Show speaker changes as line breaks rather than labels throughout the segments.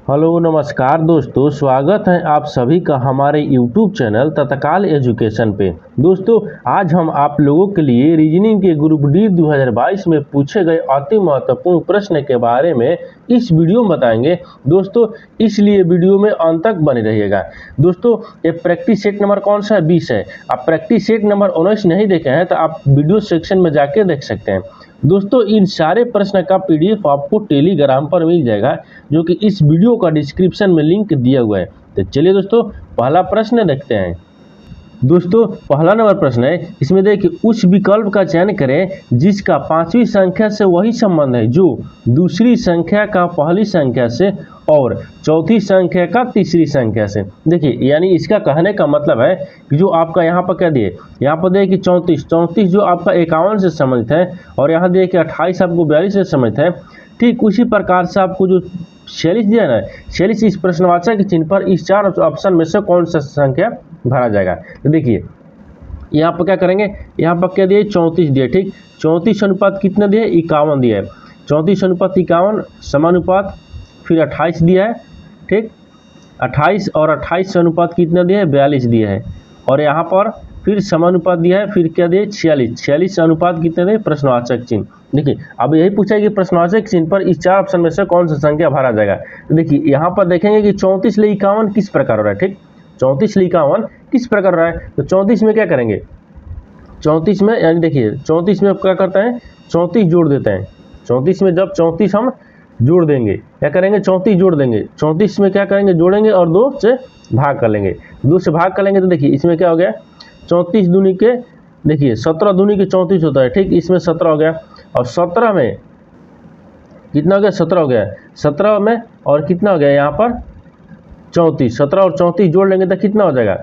Hello नमस्कार दोस्तों, स्वागत है आप सभी का हमारे YouTube चैनल तत्काल एजुकेशन पे। दोस्तों आज हम आप लोगों के लिए रीजनिंग के ग्रुप डी 2022 में पूछे गए अति महत्वपूर्ण प्रश्न के बारे में इस वीडियो में बताएंगे दोस्तों, इसलिए वीडियो में अंत तक बने रहिएगा। दोस्तों ये प्रैक्टिस सेट नंबर कौन सा है? 20 है। आप प्रैक्टिस सेट नंबर 19 नहीं देखे हैं तो आप वीडियो सेक्शन में जाके देख सकते हैं। दोस्तों इन सारे प्रश्न का PDF आपको टेलीग्राम पर मिल जाएगा, जो कि इस वीडियो का डिस्क्रिप्शन में लिंक दिया हुआ है। तो चलिए दोस्तों पहला प्रश्न देखते हैं। दोस्तों पहला नंबर प्रश्न है, इसमें देखिए उस विकल्प का चयन करें जिसका पांचवी संख्या से वही संबंध है जो दूसरी संख्या का पहली संख्या से और चौथी संख्या का तीसरी संख्या से। देखिए यानी इसका कहने का मतलब है कि जो आपका यहाँ पर क्या दिए, यहाँ पर देखिए 34 जो आपका 51 से संबंधित है और यहाँ देखिए 28 आपको 42 से संबंधित है। ठीक उसी प्रकार से आपको जो 46 दिया है ना, 46 इस प्रश्नवाचक के चिन्ह पर इस चार ऑप्शन में से कौन सा संख्या भरा जाएगा। तो देखिए यहाँ पर क्या करेंगे, यहाँ पर क्या दिए 34 दिए। ठीक 34 अनुपात कितना दिए 51 दिया है। 34 अनुपात 51 समानुपात फिर 28 दिया है। ठीक 28 और 28 अनुपात कितना दिया है 42 दिया है। और यहाँ पर फिर समानुपात दिया है, फिर क्या दिए 46 अनुपात कितने दिए प्रश्नवाचक चिन्ह। देखिए अब यही पूछा है कि प्रश्नवाचक चिन्ह पर इस चार ऑप्शन में से कौन सा संख्या भरा जाएगा। तो देखिए यहाँ पर देखेंगे कि 34 ले 51 किस प्रकार हो रहा है। ठीक 34 ले 51 किस प्रकार हो रहा है। तो 34 में क्या करेंगे, 34 में यानी देखिए 34 में क्या करते हैं 34 जोड़ देते हैं। 34 में जब 34 हम जोड़ देंगे क्या करेंगे 34 जोड़ देंगे। 34 में क्या करेंगे जोड़ेंगे और 2 से भाग कर लेंगे। 2 से भाग कर लेंगे तो देखिए इसमें क्या हो गया 34 दूनी के देखिए 17 दूनी के 34 होता है। ठीक इसमें 17 हो गया और 17 में कितना हो गया 17 हो गया। 17 में और कितना हो गया यहाँ पर 34, 17 और 34 जोड़ लेंगे तो कितना हो जाएगा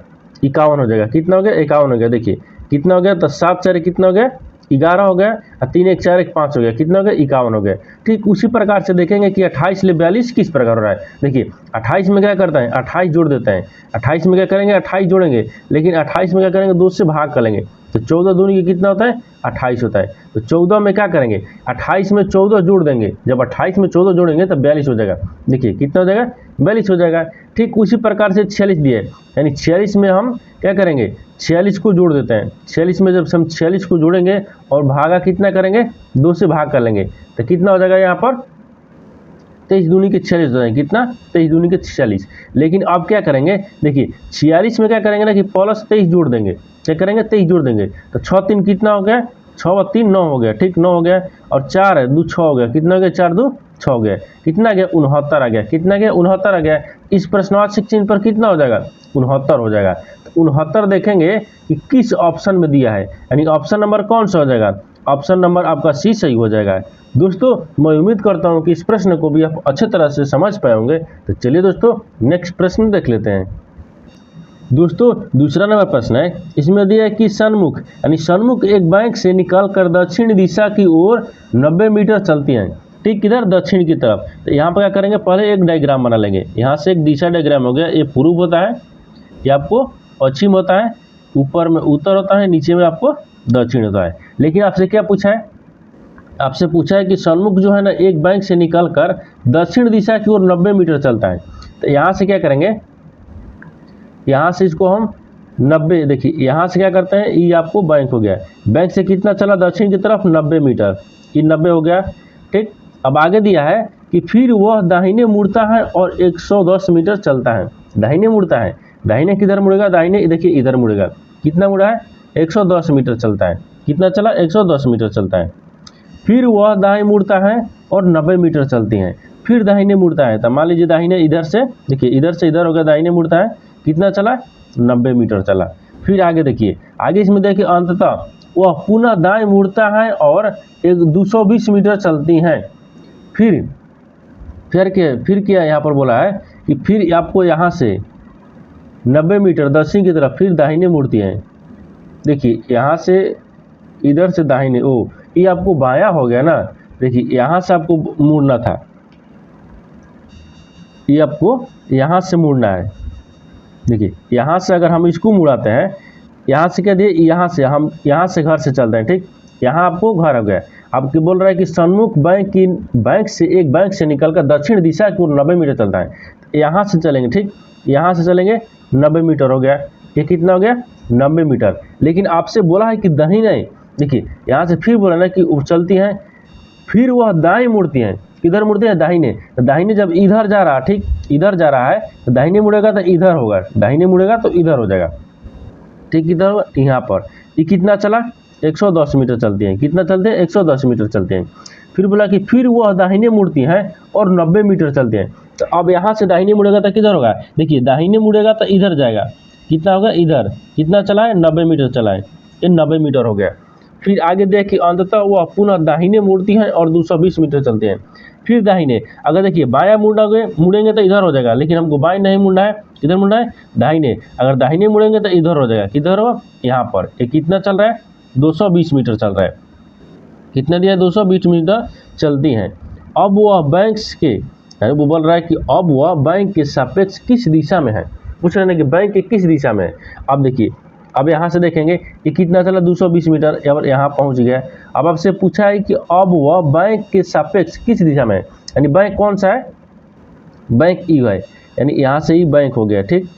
51 हो जाएगा। कितना हो गया 51 हो गया। देखिए कितना हो गया तो 7 4 कितना हो गया 11 हो गया और 3 1 4 1 5 हो गया। कितना हो गया 51 हो गया। ठीक उसी प्रकार से देखेंगे कि 28 ले 42 किस प्रकार हो रहा है। देखिए 28 में क्या करता है 28 जोड़ देते हैं। 28 में क्या करेंगे 28 जोड़ेंगे, लेकिन 28 में क्या करेंगे 2 से भाग कर लेंगे तो 14 दूनी के कितना होता है 28 होता है। तो 14 में क्या करेंगे 28 में 14 जोड़ देंगे। जब 28 में 14 जोड़ेंगे तो 42 हो जाएगा। देखिए कितना हो जाएगा 42 हो जाएगा। ठीक उसी प्रकार से 46 दिए, यानी 46 में हम क्या करेंगे 46 को जोड़ देते हैं। 46 में जब हम 46 को जोड़ेंगे और भागा कितना करेंगे 2 से भाग कर लेंगे तो कितना हो जाएगा यहाँ पर 23 दूनी के 46 हो जाएंगे। कितना 23 दूनी के 46। लेकिन अब क्या करेंगे देखिए 46 में क्या करेंगे ना कि प्लस 23 जोड़ देंगे। क्या करेंगे 23 जोड़ देंगे तो 6 3 कितना हो गया 6 और 3 9 हो गया। ठीक 9 हो गया और 4 है 2 6 हो गया। कितना हो गया 4 2 6 हो गया। कितना गया 69 आ गया। कितना गया 69 आ गया। इस प्रश्नवाचक चिन्ह पर कितना हो जाएगा 69 हो जाएगा। तो 69 देखेंगे कि किस ऑप्शन में दिया है, यानी ऑप्शन नंबर कौन सा हो जाएगा, ऑप्शन नंबर आपका सी सही हो जाएगा। दोस्तों मैं उम्मीद करता हूं कि इस प्रश्न को भी आप अच्छे तरह से समझ पाए होंगे। तो चलिए दोस्तों नेक्स्ट प्रश्न देख लेते हैं। दोस्तों दूसरा नंबर प्रश्न है, इसमें दिया है कि सन्मुख यानी सन्मुख एक बैंक से निकलकर दक्षिण दिशा की ओर 90 मीटर चलती हैं। ठीक किधर दक्षिण की तरफ। तो यहाँ पर क्या करेंगे पहले एक डायग्राम बना लेंगे। यहाँ से एक दिशा डायग्राम हो गया। ये पूर्व होता है, ये आपको पश्चिम होता है, ऊपर में उत्तर होता है, नीचे में आपको दक्षिण होता है। लेकिन आपसे क्या पूछा है, आपसे पूछा है कि सन्मुख जो है ना एक बैंक से निकलकर दक्षिण दिशा की ओर 90 मीटर चलता है। तो यहाँ से क्या करेंगे, यहाँ से इसको हम 90 देखिए यहाँ से क्या करते हैं, ये आपको बैंक हो गया। बैंक से कितना चला दक्षिण की तरफ 90 मीटर, ये 90 हो गया। ठीक अब आगे दिया है कि फिर वह दाहिने मुड़ता है और 110 मीटर चलता है। दाहिने मुड़ता है, दाहिने किधर मुड़ेगा, दाहिने देखिए इधर मुड़ेगा। कितना मुड़ा है 110 मीटर चलता है। कितना चला 110 मीटर चलता है। फिर वह दाएं मुड़ता है और 90 मीटर चलती हैं। फिर दाहिने मुड़ता है, तो मान लीजिए दाहिने इधर से देखिए इधर से इधर हो गया, दाहिने मुड़ता है कितना चला 90 मीटर चला। फिर आगे देखिए, आगे इसमें देखिए अंततः वह पुनः दाएं मुड़ता है और 220 मीटर चलती हैं। फिर क्या यहाँ पर बोला है कि फिर आपको यहाँ से 90 मीटर दक्षिण की तरफ फिर दाहिने मुड़ती हैं। देखिए यहाँ से इधर से दाहिने, ओ ये आपको बायां हो गया ना। देखिए यहाँ से आपको मुड़ना था, ये आपको यहाँ से मुड़ना है। देखिए यहाँ से अगर हम इसको मुड़ाते हैं, यहाँ से क्या दिए यहाँ से हम यहाँ से घर से चलते हैं। ठीक यहाँ आपको घर हो गया। आपके बोल रहा है कि सन्मुख बैंक से निकलकर दक्षिण दिशा की ओर 90 मीटर चलता है। यहाँ से चलेंगे, ठीक, यहाँ से चलेंगे 90 मीटर हो गया। ये कितना हो गया 90 मीटर। लेकिन आपसे बोला है कि दाहिने, देखिए यहाँ से फिर बोला ना कि चलती हैं, फिर वह दाएं मुड़ती हैं। किधर मुड़ती है? दाहिने। तो दाहिने जब इधर जा रहा, ठीक, इधर जा रहा है तो दाहिने मुड़ेगा तो इधर होगा, दाहिने मुड़ेगा तो इधर हो जाएगा, ठीक, किधर होगा? यहाँ पर। ये कितना चला? 110 मीटर चलती हैं। कितना चलते हैं? 110 मीटर चलते हैं। फिर बोला कि फिर वह दाहिने मुड़ती हैं और 90 मीटर चलते हैं। तो अब यहाँ से दाहिने मुड़ेगा तो किधर होगा? देखिए दाहिने मुड़ेगा तो इधर जाएगा, कितना होगा? इधर। कितना चला है? 90 मीटर चला है। ये 90 मीटर हो गया। फिर आगे देख कि अंततः वह पुनः दाहिने मुड़ती हैं और 220 मीटर चलते हैं। फिर दाहिने, अगर देखिए बायां मुड़ेंगे तो इधर हो जाएगा, लेकिन हमको बाएं नहीं मुड़ना है, किधर मुड़ना है? दाहिने। अगर दाहिने मुड़ेंगे तो इधर हो जाएगा, किधर हो? यहाँ पर। ये कितना चल रहा है? 220 मीटर चल रहा है। कितना दिया? 220 मीटर चलती हैं। अब वह बैंक के, वो बोल रहा है कि अब वह बैंक के सापेक्ष किस दिशा में है, पूछ रहे हैं कि बैंक के किस दिशा में है। अब देखिए, अब यहाँ से देखेंगे कि कितना चला? 220 मीटर, यहाँ पहुँच गया। अब आपसे पूछा है कि अब वह बैंक के सापेक्ष किस दिशा में है, यानी बैंक कौन सा है? बैंक ई है, यानी यहाँ से ही बैंक हो गया, ठीक,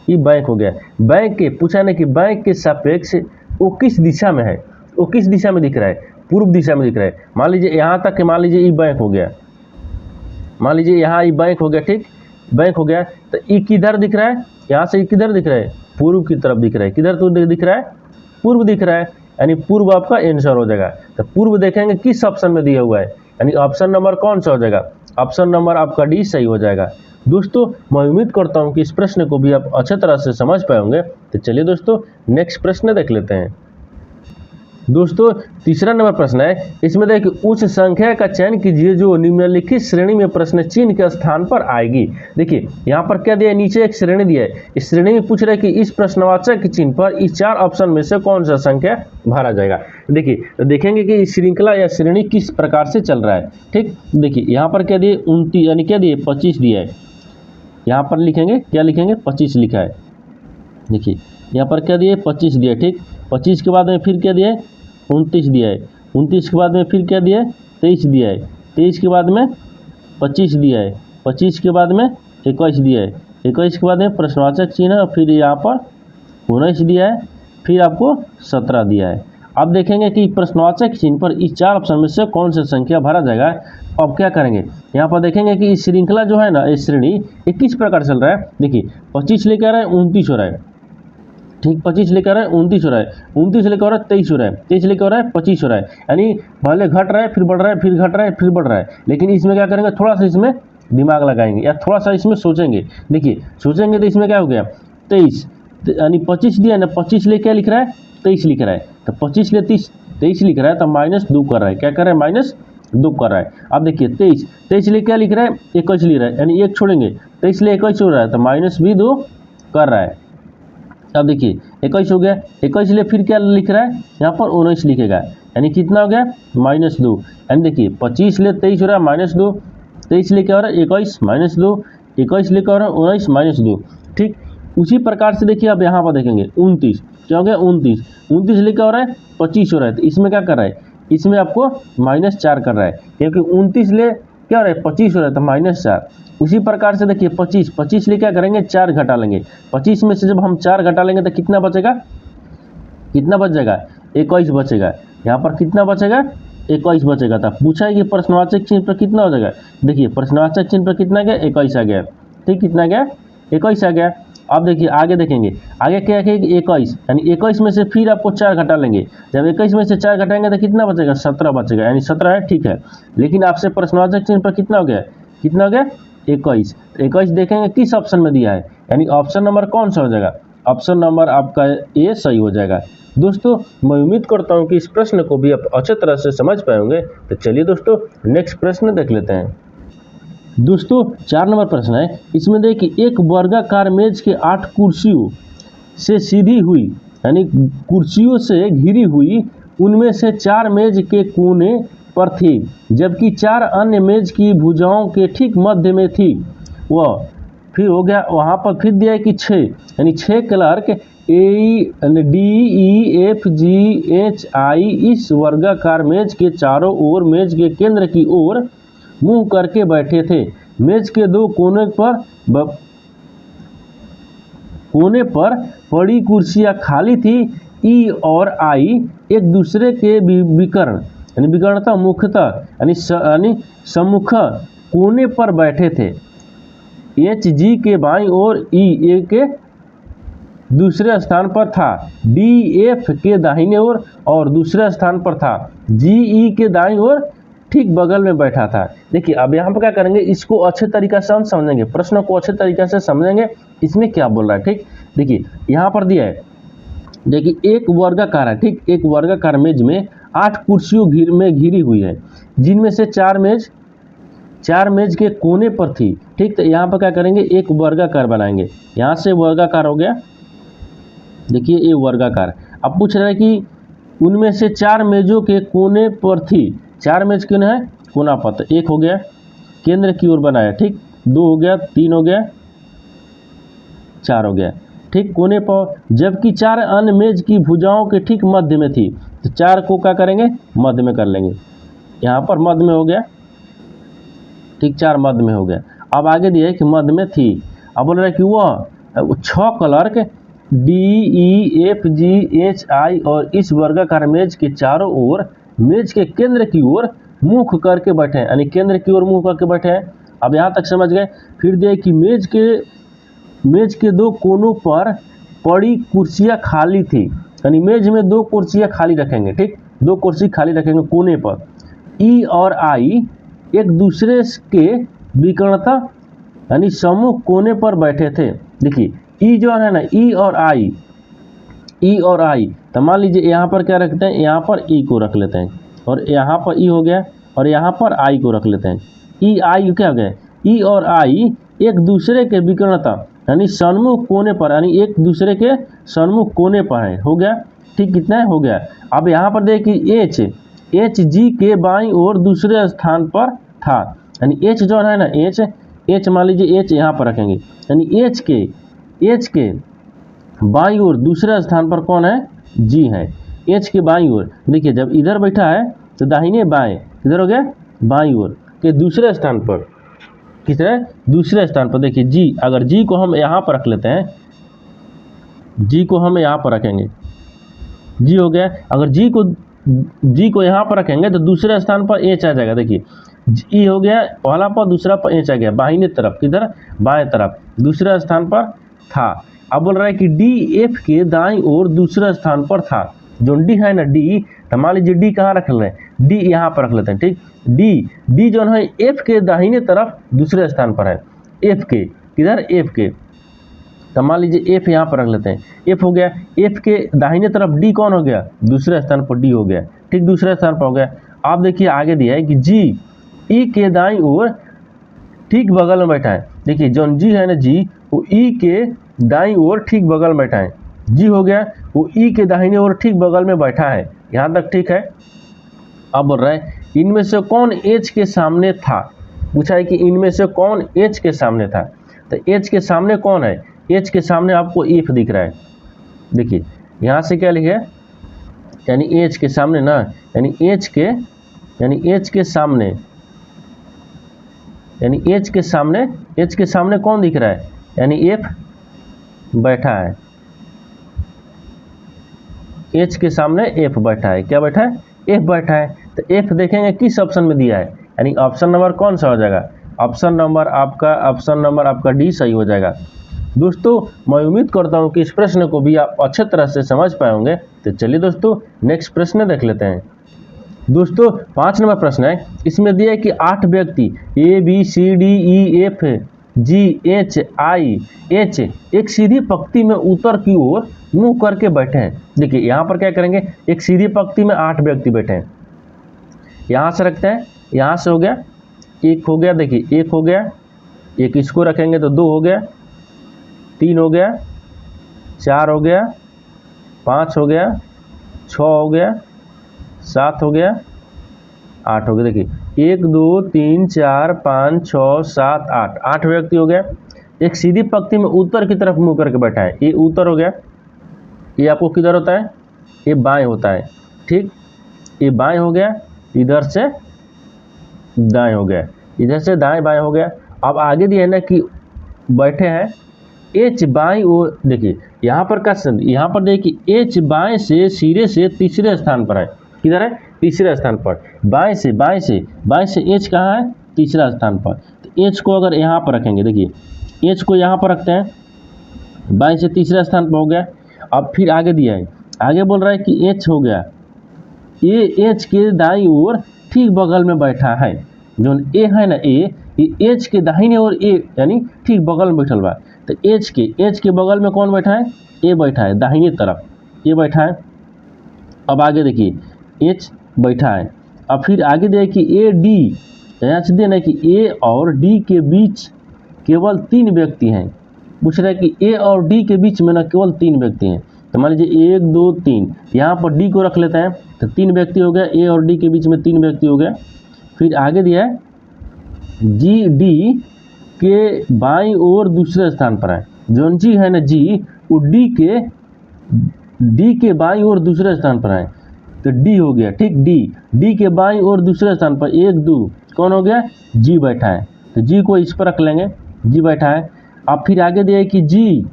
ये बैंक हो गया। बैंक के पूछा ना कि बैंक के सापेक्ष वो किस दिशा में है, वो किस दिशा में दिख रहा है? पूर्व दिशा में दिख रहा है। मान लीजिए यहाँ तक, मान लीजिए ये बैंक हो गया, मान लीजिए यहाँ ये बैंक हो गया, ठीक, बैंक हो गया। तो ये किधर दिख रहा है? यहाँ से ये किधर दिख रहा है? पूर्व की तरफ दिख रहा है। किधर तो दिख रहा है? पूर्व दिख रहा है, यानी पूर्व आपका आंसर हो जाएगा। तो पूर्व देखेंगे किस ऑप्शन में दिया हुआ है, यानी ऑप्शन नंबर कौन सा हो जाएगा? ऑप्शन नंबर आपका डी सही हो जाएगा। दोस्तों मैं उम्मीद करता हूँ कि इस प्रश्न को भी आप अच्छे तरह से समझ पाए होंगे। तो चलिए दोस्तों नेक्स्ट प्रश्न देख लेते हैं। दोस्तों तीसरा नंबर प्रश्न है, इसमें देखिए उस संख्या का चयन कीजिए जो निम्नलिखित श्रेणी में प्रश्न चिन्ह के स्थान पर आएगी। देखिए यहाँ पर क्या दिया है? नीचे एक श्रेणी दिया है। इस श्रेणी में पूछ रहा है कि इस प्रश्नवाचक चिन्ह पर इस 4 ऑप्शन में से कौन सा संख्या भरा जाएगा। देखिए तो देखेंगे कि श्रृंखला या श्रेणी किस प्रकार से चल रहा है, ठीक। देखिए यहाँ पर क्या दिए? 29, यानी क्या दिए? 25 दिया है। यहाँ पर लिखेंगे, क्या लिखेंगे? 25 लिखा है। देखिए यहाँ पर क्या दिए? 25 दिया, ठीक। 25 के बाद में फिर क्या दिया है? 29 दिया है। 29 के बाद में फिर क्या दिया है? 23 दिया है। 23 के बाद में 25 दिया है। 25 के बाद में 21 दिया है। 21 के बाद में प्रश्नवाचक चिन्ह, और फिर यहाँ पर 19 दिया है, फिर आपको 17 दिया है। अब देखेंगे कि प्रश्नवाचक चिन्ह पर इस 4 ऑप्शन में से कौन सा संख्या भरा जाएगा। अब क्या करेंगे? यहाँ पर देखेंगे कि इस श्रृंखला जो है ना, इस श्रेणी ये किस प्रकार चल रहा है। देखिए 25 लेकर आ रहा है, 29 हो रहा है, ठीक। 25 लेकर आ रहा है, 29 हो रहा है। 29 लेकर आ रहा है, 23 हो रहा है। 23 लेकर आ रहा है, 25 हो रहा है। यानी पहले घट रहा है, फिर बढ़ रहा है, फिर घट रहा है, फिर बढ़ रहा है। लेकिन इसमें क्या करेंगे? थोड़ा सा इसमें दिमाग लगाएंगे या थोड़ा सा इसमें सोचेंगे। देखिए सोचेंगे तो इसमें क्या हो गया? 23, यानी 25 दिया ना, 25 ले क्या लिख रहा है? 23 लिख रहा है। तो 25 ले 23 लिख रहा है, तो -2 कर रहा है। क्या कर रहा है? -2 कर रहा है। अब देखिए 23 ले क्या लिख रहा है? 21 लिख रहा है, यानी 1 छोड़ेंगे। 23 ले 21 हो रहा है, तो -2 कर रहा है। अब देखिए 21 हो गया। 21 ले फिर क्या लिख रहा है? यहाँ पर 19 लिखेगा, यानी कितना हो गया? -2। यानी देखिए 25 ले 23 हो रहा है, -2। 23 ले क्या हो रहा है? 21 -2। 21 ले क्या हो रहा है? 19 -2, ठीक। उसी प्रकार से देखिए अब यहाँ पर देखेंगे 29, क्या हो गया? 29 ले क्या हो रहा है? 25 हो रहा है। तो इसमें क्या कर रहा है? इसमें आपको -4 कर रहा है, क्योंकि 29 ले क्या हो रहा है? 25 हो रहा है, तो -4। उसी प्रकार से देखिए 25 ले क्या करेंगे? 4 घटा लेंगे। 25 में से जब हम 4 घटा लेंगे तो कितना बचेगा? कितना बच जाएगा? 21 बचेगा। यहाँ पर कितना बचेगा? 21 बचेगा। था पूछा है कि प्रश्नवाचक चिन्ह पर कितना हो जाएगा। देखिए प्रश्नवाचक चिन्ह पर कितना गया? 21 आ गया, ठीक। कितना गया? 21 आ गया। अब देखिए आगे देखेंगे, आगे क्या है? 21, यानी 21 में से फिर आपको 4 घटा लेंगे। जब 21 में से 4 घटाएंगे तो कितना बचेगा? 17 बचेगा, यानी 17 है, ठीक है। लेकिन आपसे प्रश्नवाचक चिन्ह पर कितना हो गया? कितना हो गया? 21। 21 देखेंगे किस ऑप्शन में दिया है, यानी ऑप्शन नंबर कौन सा हो जाएगा? ऑप्शन नंबर आपका ए सही हो जाएगा। दोस्तों मैं उम्मीद करता हूँ कि इस प्रश्न को भी आप अच्छे तरह से समझ पाए होंगे। तो चलिए दोस्तों नेक्स्ट प्रश्न देख लेते हैं। दोस्तों 4 नंबर प्रश्न है, इसमें देखिए एक वर्गाकार मेज के 8 कुर्सियों से सीधी हुई, यानी कुर्सियों से घिरी हुई, उनमें से 4 मेज के कोने पर थी, जबकि 4 अन्य मेज की भुजाओं के ठीक मध्य में थी। वह फिर हो गया, वहाँ पर फिर दिया है कि 6, यानी 6 क्लर्क DEFGHI इस वर्गाकार मेज के चारों ओर मेज के केंद्र की ओर मुंह करके बैठे थे। मेज के दो कोने पर पड़ी कुर्सियां खाली थी। ई और आई एक दूसरे के विकर्ण यानी विकर्णता मुख्यतः यानी सम्मुख कोने पर बैठे थे। एच जी के बाईं ओर ई ए के दूसरे स्थान पर था। डी एफ के दाहिने ओर और दूसरे स्थान पर था। जी ई के दाईं ओर ठीक बगल में बैठा था। देखिए अब यहाँ पर क्या करेंगे, इसको अच्छे तरीके से हम समझेंगे, प्रश्न को अच्छे तरीके से समझेंगे इसमें क्या बोल रहा है। ठीक, देखिए यहाँ पर दिया है, देखिए एक वर्गाकार है। ठीक, एक वर्गाकार मेज में 8 कुर्सियों में घिरी हुई है, जिनमें से 4 मेज के कोने पर थी। ठीक, तो यहाँ पर क्या करेंगे, एक वर्गाकार बनाएंगे। यहाँ से वर्गाकार हो गया, देखिए ये वर्गाकार। अब पूछ रहा है कि उनमें से 4 मेजों के कोने पर थी। 4 मेज क्यों है, कोना पर, तो 1 हो गया, केंद्र की ओर बनाया। ठीक, 2 हो गया, 3 हो गया, 4 हो गया। ठीक, कोने पर, जबकि 4 अन्य मेज की भुजाओं के ठीक मध्य में थी। तो 4 को क्या करेंगे, मध्य में कर लेंगे। यहाँ पर मध्य में हो गया। ठीक, 4 मध्य में हो गया। अब आगे दिया है कि मध्य में थी। अब बोल रहा है कि वह 6 क्लर्क DEFGHI और इस वर्गाकार मेज के चारों ओर मेज के केंद्र की ओर मुख करके बैठे हैं, यानी केंद्र की ओर मुंह करके बैठे हैं। अब यहाँ तक समझ गए। फिर दिया कि मेज के 2 कोनों पर पड़ी कुर्सियां खाली थी, यानी मेज में 2 कुर्सियां खाली रखेंगे। ठीक, 2 कुर्सी खाली रखेंगे कोने पर। ई और आई एक दूसरे के विकर्णता यानी सम्मुख कोने पर बैठे थे। देखिए ई जो है ना, ई और आई, तो मान लीजिए यहाँ पर क्या रखते हैं, यहाँ पर ई को रख लेते हैं, और यहाँ पर ई हो गया, और यहाँ पर आई को रख लेते हैं। ई आई क्या हो गया, ई और आई एक दूसरे के विकर्णता यानी सन्मुख कोने पर, यानी एक दूसरे के सन्मुख कोने पर है। हो गया। ठीक, कितना हो गया। अब यहाँ पर देखिए एच जी के बाईं ओर दूसरे स्थान पर था, यानी एच जो है ना, एच मान लीजिए एच यहाँ पर रखेंगे, यानी एच के बाईं ओर दूसरे स्थान पर कौन है, जी है। एच के बाईं ओर, देखिए जब इधर बैठा है तो दाहिने बाएं, इधर हो गया बाईं ओर के दूसरे स्थान पर, किस तरह दूसरे स्थान पर। देखिए जी, अगर जी को हम यहाँ पर रख लेते हैं, जी को हम यहाँ पर रखेंगे, जी हो गया। अगर जी को यहाँ पर रखेंगे तो दूसरे स्थान पर एच आ जाएगा। देखिए जी हो गया पहला पर, दूसरा पर एच आ गया, बाहिनी तरफ, किधर बाएं तरफ दूसरे स्थान पर था। अब बोल रहा है कि डी एफ के दाईं ओर दूसरे स्थान पर था। जो डी है ना, डी, तो मान लीजिए डी कहाँ रख रहे हैं, डी यहाँ पर रख लेते हैं। ठीक, डी जो है एफ के दाहिने तरफ दूसरे स्थान पर है। एफ के किधर, एफ के, तो मान लीजिए एफ यहाँ पर रख लेते हैं, एफ हो गया। एफ के दाहिने तरफ डी कौन हो गया, दूसरे स्थान पर डी हो गया। ठीक, दूसरे स्थान पर हो गया। आप देखिए आगे दिया है कि जी ई के दाईं ओर ठीक बगल में बैठा है। देखिए जौन जी है ना, जी वो ई के दाईं ओर ठीक बगल में बैठा है। जी हो गया, वो ई के दाहिने ओर ठीक बगल में बैठा है। यहाँ तक ठीक है। अब बोल रहा है इनमें से कौन एच के सामने था। पूछा है कि इनमें से कौन एच के सामने था। तो एच के सामने कौन है, एच के सामने आपको एफ दिख रहा है। देखिए यहाँ से क्या लिखे, यानी एच के सामने ना, यानी एच के सामने कौन दिख रहा है, यानी एफ बैठा है। एच के सामने एफ बैठा है। क्या बैठा है, एफ बैठा है। तो एफ देखेंगे किस ऑप्शन में दिया है, यानी ऑप्शन नंबर कौन सा हो जाएगा, ऑप्शन नंबर आपका डी सही हो जाएगा। दोस्तों मैं उम्मीद करता हूं कि इस प्रश्न को भी आप अच्छे तरह से समझ पाए होंगे। तो चलिए दोस्तों नेक्स्ट प्रश्न देख लेते हैं। दोस्तों 5 नंबर प्रश्न है, इसमें दिया है कि 8 व्यक्ति ABCDEFGHIH एक सीधी पंक्ति में उत्तर की ओर मुंह करके बैठे हैं। देखिए यहाँ पर क्या करेंगे, एक सीधी पंक्ति में 8 व्यक्ति बैठे हैं। यहाँ से रखते हैं, यहाँ से हो गया, एक हो गया, देखिए एक हो गया, एक इसको रखेंगे तो 2 हो गया, 3 हो गया, 4 हो गया, 5 हो गया, 6 हो गया, 7 हो गया, 8 हो गया। देखिए 1 2 3 4 5 6 7 8, 8 व्यक्ति हो गया। एक सीधी पंक्ति में उत्तर की तरफ मुंह करके बैठा है, ये उत्तर हो गया। ये आपको किधर होता है, ये बाएं होता है, ठीक। ये बाएं हो गया, इधर से दाएं हो गया, इधर से दाएं बाएं हो गया। अब आगे दिया है ना कि बैठे हैं एच बाएं ओर, देखिए यहाँ पर का यहाँ पर देखिए एच बाएं से सिरे से तीसरे स्थान पर है। किधर है, तीसरे स्थान पर। बाएं से एच कहाँ है, तीसरा स्थान पर। तो एच को अगर यहाँ पर रखेंगे, देखिए एच को यहाँ पर रखते हैं, बाएं से तीसरा स्थान पर हो गया। अब फिर आगे दिया है, आगे बोल रहा है कि एच हो गया, ये एच के दाईं ओर ठीक बगल में बैठा है। जो ए है ना, ये एच के दाहिने ओर ए यानी ठीक बगल में बैठल बा। तो एच के बगल में कौन बैठा है, ए बैठा है, दाहिने तरफ ए बैठा है। अब आगे देखिए एच बैठा है। अब फिर आगे देखिए ए डी, यहाँ से देना कि ए और डी के बीच केवल 3 व्यक्ति हैं। पूछ रहा है कि ए और डी के बीच में ना केवल 3 व्यक्ति हैं। तो मान लीजिए 1 2 3, यहाँ पर डी को रख लेते हैं, तो 3 व्यक्ति हो गया, ए और डी के बीच में 3 व्यक्ति हो गया। फिर आगे दिया है जी डी के बाईं ओर दूसरे स्थान पर है। जोन जी है ना जी, वो डी के बाईं ओर दूसरे स्थान पर है, तो डी हो गया, ठीक। डी के बाईं ओर दूसरे स्थान पर 1 2 कौन हो गया, जी बैठा है। तो जी को इस पर रख लेंगे, जी बैठा है। अब फिर आगे दिया है कि जी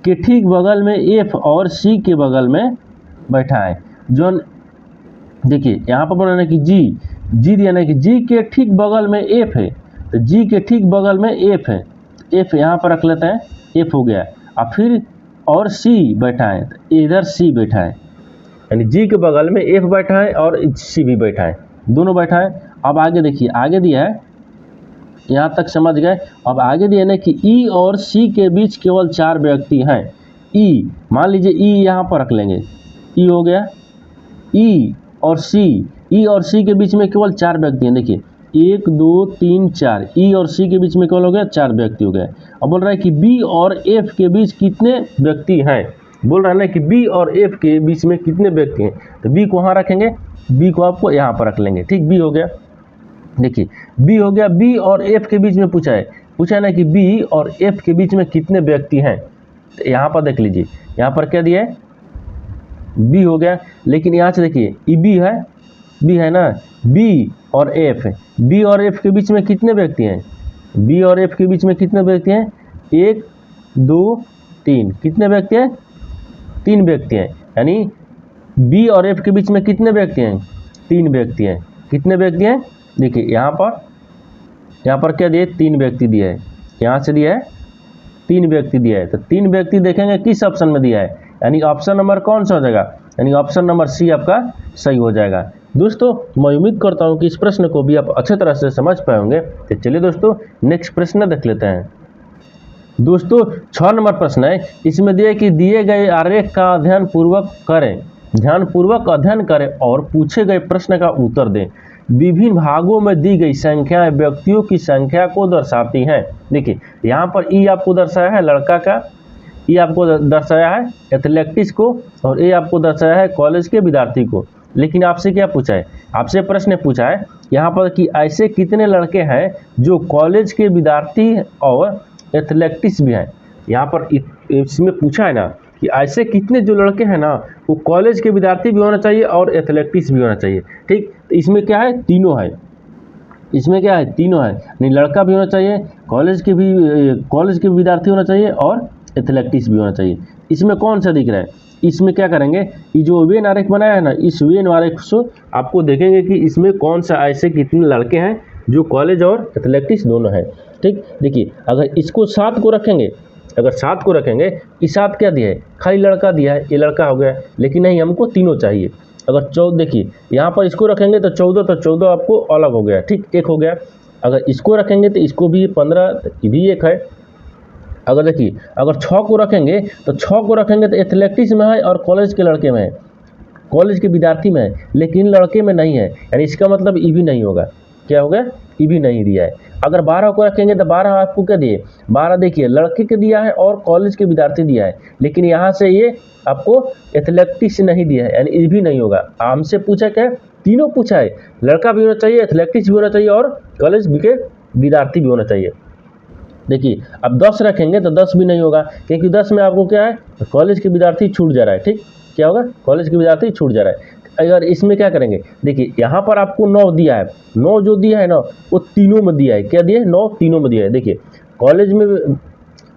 के ठीक बगल में एफ और सी के बगल में बैठा है। जो देखिए यहाँ पर बोला ना कि जी दिया ना कि जी के ठीक बगल में एफ है, तो जी के ठीक बगल में एफ है, एफ यहाँ पर रख लेते हैं, एफ हो गया। अब फिर और सी बैठा है, तो इधर सी बैठा है, यानी जी के बगल में एफ बैठा है और सी भी बैठा है, दोनों बैठा है। अब आगे देखिए, आगे दिया है, यहाँ तक समझ गए। अब आगे दिया ना कि ई और सी के बीच केवल 4 व्यक्ति हैं। ई मान लीजिए ई यहाँ पर रख लेंगे, ई हो गया, ई और सी के बीच में केवल 4 व्यक्ति हैं। देखिए 1 2 3 4, ई और सी के बीच में केवल हो गया 4 व्यक्ति हो गए। अब बोल रहा है कि बी और एफ के बीच कितने व्यक्ति हैं, बोल रहा है ना कि बी और एफ के बीच में कितने व्यक्ति हैं। तो बी को वहाँ रखेंगे, बी को आपको यहाँ पर रख लेंगे, ठीक। बी हो गया, देखिए बी हो गया। बी और एफ के बीच में पूछा है ना कि बी और एफ के बीच में कितने व्यक्ति हैं। तो यहाँ पर देख लीजिए, यहाँ पर क्या दिया है, बी हो गया। लेकिन यहाँ से देखिए ई बी है ना, बी और एफ के बीच में कितने व्यक्ति हैं, बी और एफ के बीच में कितने व्यक्ति हैं, 1 2 3, कितने व्यक्ति हैं, 3 व्यक्ति हैं। यानी बी और एफ के बीच में कितने व्यक्ति हैं, 3 व्यक्ति हैं। कितने व्यक्ति हैं, देखिए यहाँ पर क्या दिए, 3 व्यक्ति दिया है, यहाँ से दिया है 3 व्यक्ति दिया है। तो 3 व्यक्ति देखेंगे किस ऑप्शन में दिया है, यानी ऑप्शन नंबर कौन सा हो जाएगा, यानी ऑप्शन नंबर सी आपका सही हो जाएगा। दोस्तों मैं उम्मीद करता हूँ कि इस प्रश्न को भी आप अच्छे तरह से समझ पाए होंगे। तो चलिए दोस्तों नेक्स्ट प्रश्न देख लेते हैं। दोस्तों 6 नंबर प्रश्न है, इसमें दिए कि दिए गए आरेख का ध्यानपूर्वक अध्ययन करें और पूछे गए प्रश्न का उत्तर दें। विभिन्न भागों में दी गई संख्याएं व्यक्तियों की संख्या को दर्शाती हैं। देखिए यहाँ पर ई आपको दर्शाया है लड़का का, ई आपको दर्शाया है एथलेटिक्स को, और ए आपको दर्शाया है कॉलेज के विद्यार्थी को। लेकिन आपसे क्या पूछा है, आपसे प्रश्न पूछा है यहाँ पर कि ऐसे कितने लड़के हैं जो कॉलेज के विद्यार्थी और एथलेटिक्स भी हैं। यहाँ पर इसमें पूछा है ना कि ऐसे कितने जो लड़के हैं ना वो कॉलेज के विद्यार्थी भी होना चाहिए और एथलेटिक्स भी होना चाहिए, ठीक। तो इसमें क्या है, तीनों है, इसमें क्या है, तीनों है। नहीं, लड़का भी होना चाहिए, कॉलेज के विद्यार्थी होना चाहिए और एथलेटिक्स भी होना चाहिए। इसमें कौन सा दिख रहा है, इसमें क्या करेंगे, ये जो वेन आरेख बनाया है ना, इस वेन आरेख से आपको देखेंगे कि इसमें कौन सा ऐसे कितने लड़के हैं जो कॉलेज और एथलेटिक्स दोनों हैं, ठीक। देखिए अगर इसको 7 को रखेंगे, अगर 7 को रखेंगे, इस 7 क्या दिया है, खाली लड़का दिया है, ये लड़का हो गया। लेकिन नहीं, हमको तीनों चाहिए। अगर 14, देखिए यहाँ पर इसको रखेंगे तो 14 आपको अलग हो गया, ठीक, 1 हो गया। अगर इसको रखेंगे तो इसको भी 15, ये भी 1 है। अगर देखिए अगर 6 को रखेंगे तो 6 को रखेंगे तो एथलेटिक्स में है और कॉलेज के लड़के में है, कॉलेज के विद्यार्थी में है, लेकिन लड़के में नहीं है, यानी इसका मतलब ई भी नहीं होगा। क्या हो गया, ई भी नहीं दिया है। अगर 12 को रखेंगे तो 12 आपको क्या दिए, 12 देखिए लड़के के दिया है और कॉलेज के विद्यार्थी दिया है, लेकिन यहाँ से ये आपको एथलेटिक्स नहीं दिया है, यानी ई भी नहीं होगा। हमसे पूछा क्या, तीनों पूछा है, लड़का भी होना चाहिए, एथलेटिक्स भी होना चाहिए और कॉलेज के विद्यार्थी भी होना चाहिए। देखिए अब 10 रखेंगे तो 10 भी नहीं होगा, क्योंकि 10 में आपको क्या है, कॉलेज के विद्यार्थी छूट जा रहा है। ठीक, क्या होगा, कॉलेज के विद्यार्थी छूट जा रहा है। अगर इसमें क्या करेंगे, देखिए यहाँ पर आपको 9 दिया है, 9 जो दिया है ना वो तीनों में दिया है। क्या दिया है, 9 तीनों में दिया है। देखिए कॉलेज में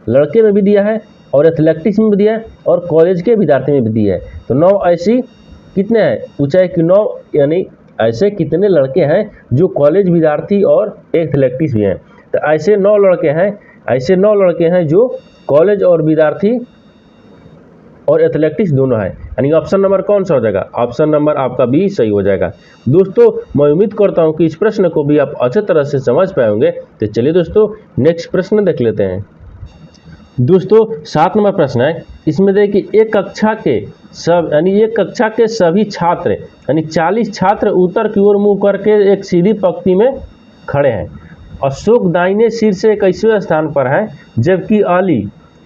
लड़के में भी दिया है और एथलेटिक्स में भी दिया है और कॉलेज के विद्यार्थी में भी दिया है। तो 9 ऐसी कितने हैं, पूछा है कि 9 यानी ऐसे कितने लड़के हैं जो कॉलेज विद्यार्थी और एथलेटिक्स भी हैं। तो ऐसे 9 लड़के हैं, ऐसे 9 लड़के हैं जो कॉलेज और विद्यार्थी और एथलेटिक्स दोनों है। यानी ऑप्शन नंबर कौन सा हो जाएगा, ऑप्शन नंबर आपका बी सही हो जाएगा। दोस्तों मैं उम्मीद करता हूं कि इस प्रश्न को भी आप अच्छे तरह से समझ पाए होंगे। तो चलिए दोस्तों नेक्स्ट प्रश्न देख लेते हैं। दोस्तों 7 नंबर प्रश्न है, इसमें देखिए एक कक्षा के सभी छात्र यानी 40 छात्र उत्तर की ओर मुंह करके एक सीधी पंक्ति में खड़े हैं। अशोक दाहिने सिर से 21वें स्थान पर है, जबकि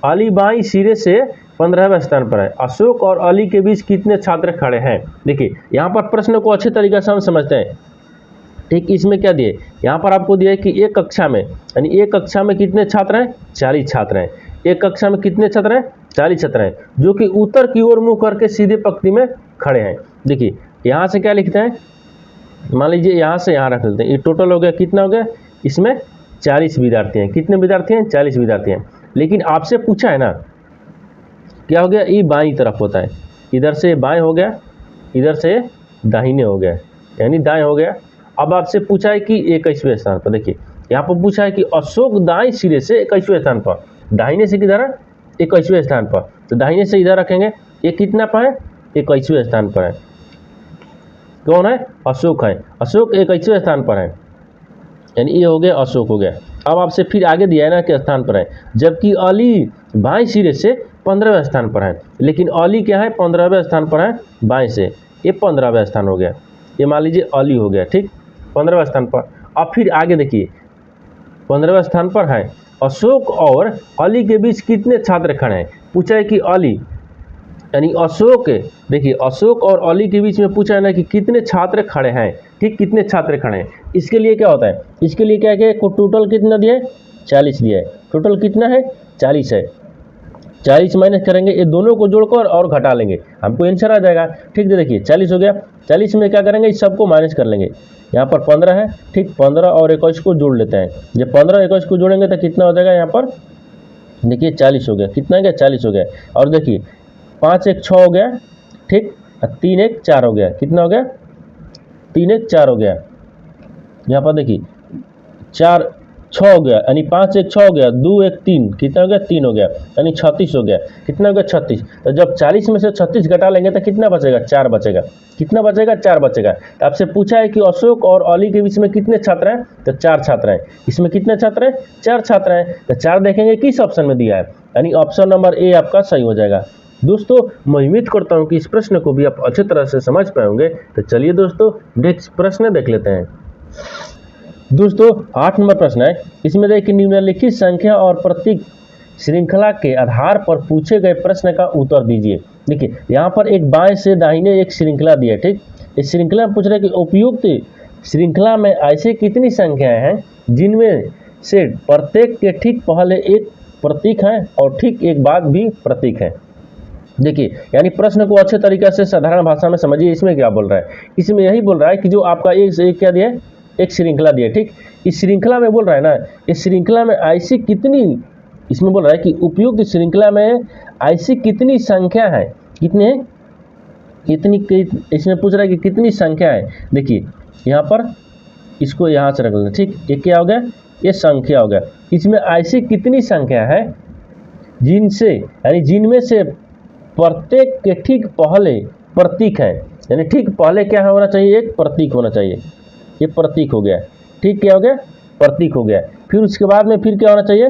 अली बाईं सिरे से 15वें स्थान पर है। अशोक और अली के बीच कितने छात्र खड़े हैं। देखिए यहाँ पर प्रश्न को अच्छे तरीके से हम समझते हैं। ठीक, इसमें क्या दिए, यहाँ पर आपको दिया है कि एक कक्षा में यानी एक कक्षा में कितने छात्र हैं, 40 छात्र हैं। एक कक्षा में कितने छात्र हैं, 40 छात्र हैं, जो कि उत्तर की ओर मुंह करके सीधे पंक्ति में खड़े हैं। देखिए यहाँ से क्या लिखते हैं, मान लीजिए यहाँ से यहाँ रख लेते हैं। ये टोटल हो गया, कितना हो गया, इसमें 40 विद्यार्थी हैं। कितने विद्यार्थी हैं, 40 विद्यार्थी हैं। लेकिन आपसे पूछा है ना, क्या हो गया, ये बाईं तरफ होता है, इधर से बाएं हो गया, इधर से दाहिने हो गया, यानी दाएं हो गया। अब आपसे पूछा है कि 21वें स्थान पर। देखिए यहाँ पर पूछा है कि अशोक दाएं सिरे से 21वें स्थान पर, दाहिने से किधर है, 21वें स्थान पर। तो दाहिने से इधर रखेंगे, ये कितना पर है, 21वें स्थान पर है। कौन है, अशोक है, अशोक 21वें स्थान पर है, यानी ये हो गया, अशोक हो गया। अब आपसे फिर आगे दिया है ना कि स्थान पर है, जबकि अली बाएं सिरे से 15वें स्थान पर है। लेकिन अली क्या है, 15वें स्थान पर है बाएं से, ये 15वें स्थान हो गया। ये मान लीजिए अली हो गया, ठीक, 15वें स्थान पर। अब फिर आगे देखिए 15वें स्थान पर है, अशोक और अली के बीच कितने छात्र खड़े हैं। पूछा है कि अली यानी अशोक, देखिए अशोक और अली के बीच में पूछा है ना कि कितने छात्र खड़े हैं। ठीक, कितने छात्र खड़े हैं, इसके लिए क्या होता है, इसके लिए क्या है, टोटल कितना दिया है, 40 दिया है। टोटल कितना है, 40 है। 40 माइनस करेंगे, ये दोनों को जोड़कर और घटा लेंगे, हमको आंसर आ जाएगा। ठीक है, देखिए 40 हो गया। 40 में क्या करेंगे, इस सबको माइनस कर लेंगे। यहाँ पर 15 है, ठीक, 15 और 21 को जोड़ लेते हैं। जब 15 21 को जोड़ेंगे तो कितना हो जाएगा, यहाँ पर देखिए 40 हो गया। कितना हो गया, 40 हो गया। और देखिए 5 1 6 हो गया, ठीक, 3 1 4 हो गया। कितना हो गया, 3 1 4 हो गया। यहाँ पर देखिए 4 6 हो गया, यानी 5 1 6 हो गया, 2 1 3, कितना हो गया, 3 हो गया, यानी 36 हो गया। कितना हो गया, 36। तो जब 40 में से 36 घटा लेंगे तो कितना बचेगा, 4 बचेगा। कितना बचेगा, 4 बचेगा। तो आपसे पूछा है कि अशोक और अली के बीच में कितने छात्र हैं, तो 4 छात्र हैं। इसमें कितने छात्र हैं, 4 छात्र हैं। तो 4 देखेंगे किस ऑप्शन में दिया है, यानी ऑप्शन नंबर ए आपका सही हो जाएगा। दोस्तों मैं उम्मीद करता हूँ कि इस प्रश्न को भी आप अच्छे तरह से समझ पाएंगे। तो चलिए दोस्तों नेक्स्ट प्रश्न देख लेते हैं। दोस्तों 8 नंबर प्रश्न है, इसमें देखिए निम्नलिखित संख्या और प्रतीक श्रृंखला के आधार पर पूछे गए प्रश्न का उत्तर दीजिए। देखिए यहाँ पर एक बाएं से दाहिने एक श्रृंखला दी है, ठीक। इस श्रृंखला में पूछ रहे कि उपयुक्त श्रृंखला में ऐसे कितनी संख्याएं हैं जिनमें से प्रत्येक के ठीक पहले एक प्रतीक है और ठीक एक बाद भी प्रतीक है। देखिए यानी प्रश्न को अच्छे तरीके से साधारण भाषा में समझिए। इसमें क्या बोल रहा है, इसमें यही बोल रहा है कि जो आपका एक क्या दिया है, एक श्रृंखला दिया, ठीक। इस श्रृंखला में बोल रहा है ना, इस श्रृंखला में ऐसी कितनी, इसमें बोल रहा है कि उपयुक्त श्रृंखला में ऐसी कितनी संख्या है, कितने कितनी, इसमें पूछ रहा है कि कितनी संख्या है। देखिए यहाँ पर इसको यहाँ से रख लेना, ठीक। ये क्या हो गया, ये संख्या हो गया। इसमें ऐसी कितनी संख्या है जिनसे यानी जिनमें से प्रत्येक के ठीक पहले प्रतीक है, यानी ठीक पहले क्या होना चाहिए, एक प्रतीक होना चाहिए। ये प्रतीक हो गया, ठीक, क्या हो गया, प्रतीक हो गया। फिर उसके बाद में फिर क्या होना चाहिए,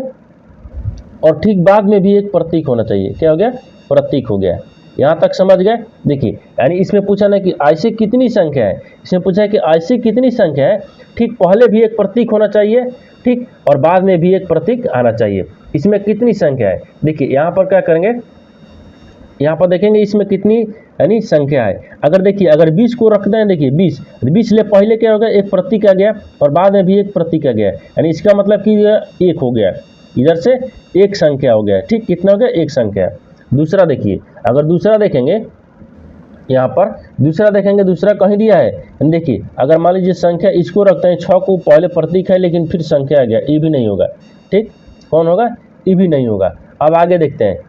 और ठीक बाद में भी एक प्रतीक होना चाहिए। क्या हो गया, प्रतीक हो गया। यहाँ तक समझ गए। देखिए यानी इसमें पूछा ना कि ऐसी कितनी संख्या है, इसमें पूछा है कि ऐसी कितनी संख्या है, ठीक पहले भी एक प्रतीक होना चाहिए, ठीक, और बाद में भी एक प्रतीक आना चाहिए। इसमें कितनी संख्या है, देखिए यहाँ पर क्या करेंगे, यहाँ पर देखेंगे इसमें कितनी यानी संख्या है। अगर देखिए अगर 20 को रखते हैं, देखिए 20 ले पहले क्या हो गया, एक प्रतीक आ गया और बाद में भी एक प्रतीक आ गया, यानी इसका मतलब कि 1 हो गया। इधर से एक संख्या हो गया, ठीक, कितना हो गया, एक संख्या। दूसरा देखिए, अगर दूसरा देखेंगे यहाँ पर, दूसरा देखेंगे, दूसरा कहीं दिया है, देखिए अगर मान लीजिए संख्या इसको रखते हैं, 6 को पहले प्रतीक है लेकिन फिर संख्या आ गया, ये भी नहीं होगा, ठीक, कौन होगा, ये भी नहीं होगा। अब आगे देखते हैं,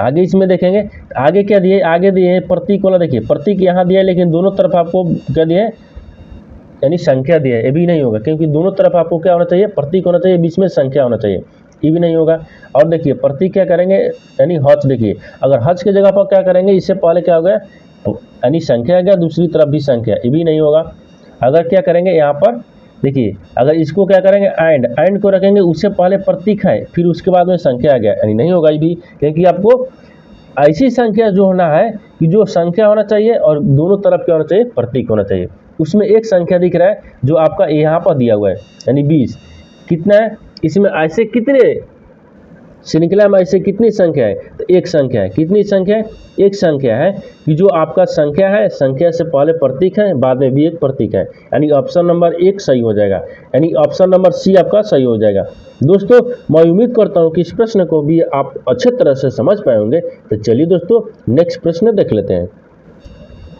आगे इसमें देखेंगे, आगे क्या दिए, आगे दिए हैं प्रतीक वाला, देखिए प्रतीक यहाँ दिया है लेकिन दोनों तरफ आपको क्या दिया है, यानी संख्या दिया है, ये भी नहीं होगा, क्योंकि दोनों तरफ आपको क्या होना चाहिए, प्रतीक होना चाहिए, बीच में संख्या होना चाहिए, ये भी नहीं होगा। और देखिए प्रतीक क्या करेंगे, यानी हज, देखिए अगर हज की जगह पर क्या करेंगे, इससे पहले क्या हो गया, यानी संख्या आ गया, दूसरी तरफ भी संख्या, ये भी नहीं होगा। अगर क्या करेंगे यहाँ पर देखिए, अगर इसको क्या करेंगे, एंड को रखेंगे, उससे पहले प्रतीक है फिर उसके बाद में संख्या आ गया, यानी नहीं होगा ये भी, क्योंकि आपको ऐसी संख्या जो होना है कि जो संख्या होना चाहिए और दोनों तरफ क्या होना चाहिए, प्रतीक होना चाहिए। उसमें एक संख्या दिख रहा है जो आपका यहाँ पर दिया हुआ है, यानी 20, कितना है, इसमें ऐसे कितने श्रृंखला में ऐसे कितनी संख्या है, तो एक संख्या है, कितनी संख्या है, एक संख्या है कि जो आपका संख्या है, संख्या से पहले प्रतीक है, बाद में भी एक प्रतीक है, यानी ऑप्शन नंबर 1 सही हो जाएगा, यानी ऑप्शन नंबर सी आपका सही हो जाएगा। दोस्तों मैं उम्मीद करता हूं कि इस प्रश्न को भी आप अच्छे तरह से समझ पाए होंगे। तो चलिए दोस्तों नेक्स्ट प्रश्न देख लेते हैं।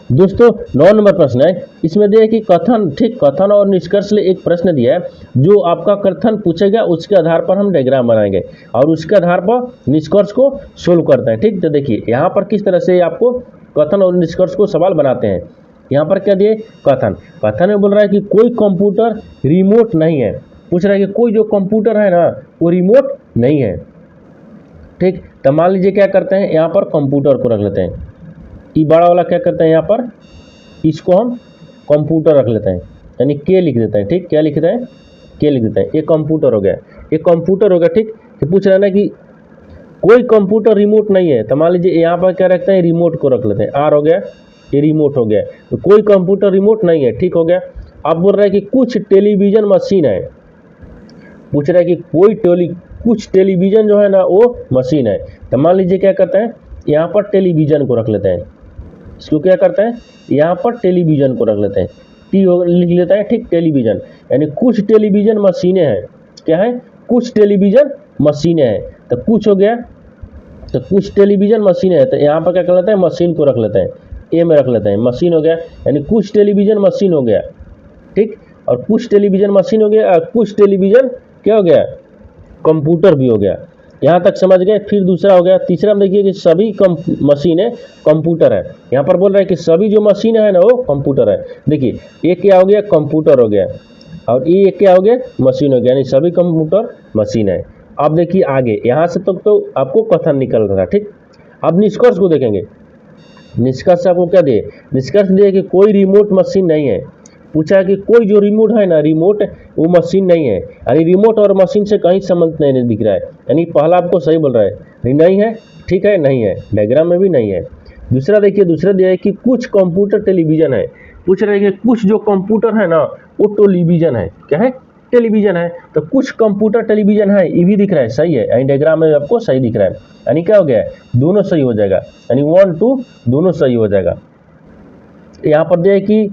दोस्तों 9 नंबर प्रश्न है, इसमें दिया है कि कथन, ठीक, कथन और निष्कर्ष ले एक प्रश्न दिया है, जो आपका कथन पूछेगा उसके आधार पर हम डायग्राम बनाएंगे और उसके आधार पर निष्कर्ष को सोल्व करते हैं, ठीक। तो देखिए यहाँ पर किस तरह से आपको कथन और निष्कर्ष को सवाल बनाते हैं। यहाँ पर क्या दिए, कथन, कथन में बोल रहा है कि कोई कंप्यूटर रिमोट नहीं है, पूछ रहा है कि कोई जो कंप्यूटर है ना वो रिमोट नहीं है, ठीक। तो मान लीजिए क्या करते हैं, यहाँ पर कंप्यूटर को रख लेते हैं, ये बड़ा वाला क्या करते हैं, यहाँ पर इसको हम कंप्यूटर रख लेते हैं, यानी के लिख देते हैं, ठीक, क्या लिखते हैं, के लिख देते हैं, ये कंप्यूटर हो गया, ये कंप्यूटर हो गया, ठीक। तो पूछ रहा है ना कि कोई कंप्यूटर रिमोट नहीं है, तो मान लीजिए यहाँ पर क्या रखते हैं, रिमोट को रख लेते हैं, आर हो गया, ये रिमोट हो गया, तो कोई कंप्यूटर रिमोट नहीं है, ठीक हो गया। अब बोल रहा है कि कुछ टेलीविज़न मशीन है, पूछ रहा है कि कुछ टेलीविज़न जो है ना वो मशीन है, तो मान लीजिए क्या करते हैं, यहाँ पर टेलीविज़न को रख लेते हैं, इसको क्या करते हैं, यहाँ पर टेलीविज़न को रख लेते हैं, टी लिख लेते हैं, ठीक, टेलीविज़न, यानी कुछ टेलीविज़न मशीनें हैं, क्या है, कुछ टेलीविज़न मशीनें हैं, तो कुछ हो गया, तो कुछ टेलीविज़न मशीनें हैं, तो यहाँ पर क्या कर लेते हैं, मशीन को रख लेते हैं, ए में रख लेते हैं, मशीन हो गया, यानी कुछ टेलीविज़न मशीन हो गया, ठीक, और कुछ टेलीविज़न मशीन हो गया, और कुछ टेलीविज़न क्या हो गया, कंप्यूटर भी हो गया। यहाँ तक समझ गए। फिर दूसरा हो गया, तीसरा में देखिए कि सभी मशीनें कंप्यूटर है, यहाँ पर बोल रहा है कि सभी जो मशीनें हैं ना वो कंप्यूटर है। देखिए एक क्या हो गया, कंप्यूटर हो गया, और ये एक क्या हो गया, मशीन हो गया, यानी सभी कंप्यूटर मशीन है। अब देखिए आगे यहाँ से तो आपको कथन निकल रहा था, ठीक। अब निष्कर्ष को देखेंगे, निष्कर्ष आपको क्या दिए, निष्कर्ष दिए कि कोई रिमोट मशीन नहीं है, पूछा कि कोई जो रिमोट है ना, रिमोट वो मशीन नहीं है, यानी रिमोट और मशीन से कहीं संबंध नहीं दिख रहा है, यानी पहला आपको सही बोल रहा है, नहीं है, ठीक है, नहीं है, डायग्राम में भी नहीं है। दूसरा देखिए, दूसरा दिया है कि कुछ कंप्यूटर टेलीविज़न है, पूछ रहे हैं कि कुछ जो कंप्यूटर है ना वो टेलीविज़न है, क्या है, टेलीविज़न है, तो कुछ कंप्यूटर टेलीविज़न है, ये भी दिख रहा है, सही है, यानी डायग्राम में आपको सही दिख रहा है, यानी क्या हो गया, दोनों सही हो जाएगा, यानी 1 2 दोनों सही हो जाएगा। यहाँ पर दिया है कि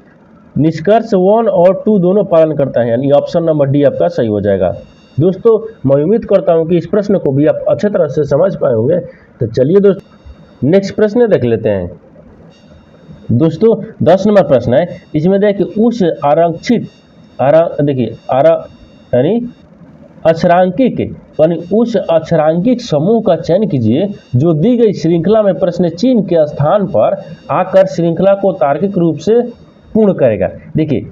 निष्कर्ष 1 और 2 दोनों पालन करता है, यानी ऑप्शन नंबर डी आपका सही हो जाएगा। दोस्तों मैं उम्मीद करता हूं कि इस प्रश्न को भी आप अच्छे तरह से समझ पाए होंगे। तो चलिए दोस्तों नेक्स्ट प्रश्न देख लेते हैं। दोस्तों 10 नंबर प्रश्न है, इसमें देखिए उस आरक्षित यानी अक्षरांकित, यानी उस अक्षरांकित समूह का चयन कीजिए जो दी गई श्रृंखला में प्रश्न चिन्ह के स्थान पर आकर श्रृंखला को तार्किक रूप से पूर्ण करेगा। देखिए